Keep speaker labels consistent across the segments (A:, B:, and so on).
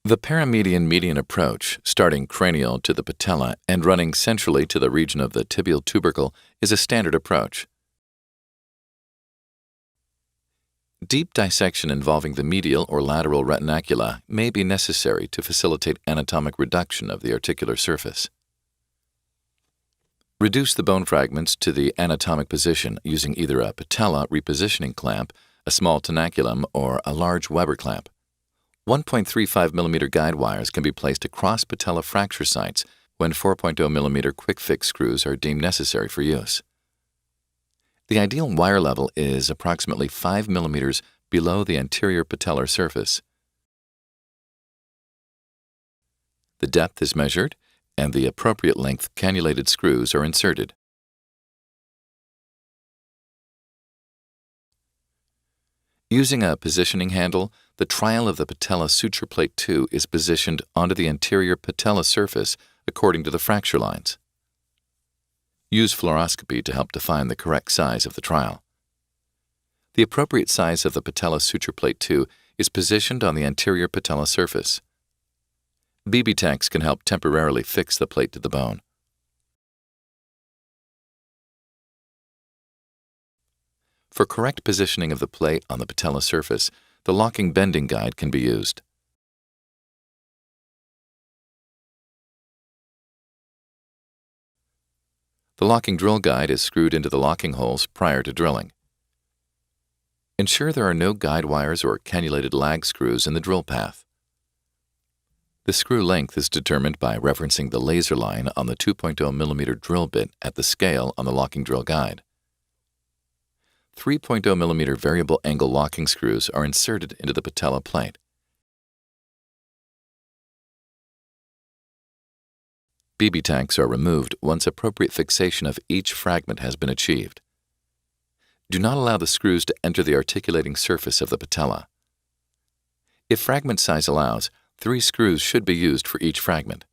A: The paramedian-median approach, starting cranial to the patella and running centrally to the region of the tibial tubercle, is a standard approach. Deep dissection involving the medial or lateral retinacula may be necessary to facilitate anatomic reduction of the articular surface. Reduce the bone fragments to the anatomic position using either a patella repositioning clamp, a small tenaculum, or a large Weber clamp. 1.35 mm guide wires can be placed across patella fracture sites when 4.0 mm quick-fix screws are deemed necessary for use. The ideal wire level is approximately 5 mm below the anterior patellar surface. The depth is measured, and the appropriate length cannulated screws are inserted. Using a positioning handle, the trial of the patella suture plate 2 is positioned onto the anterior patella surface according to the fracture lines. Use fluoroscopy to help define the correct size of the trial. The appropriate size of the patella suture plate 2 is positioned on the anterior patella surface. BB tacks can help temporarily fix the plate to the bone. For correct positioning of the plate on the patella surface, the locking bending guide can be used. The locking drill guide is screwed into the locking holes prior to drilling. Ensure there are no guide wires or cannulated lag screws in the drill path. The screw length is determined by referencing the laser line on the 2.0 mm drill bit at the scale on the locking drill guide. 3.0 mm variable angle locking screws are inserted into the patella plate. BB tacks are removed once appropriate fixation of each fragment has been achieved. Do not allow the screws to enter the articulating surface of the patella. If fragment size allows, 3 screws should be used for each fragment.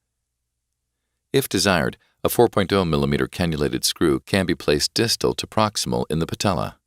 A: If desired, a 4.0 mm cannulated screw can be placed distal to proximal in the patella.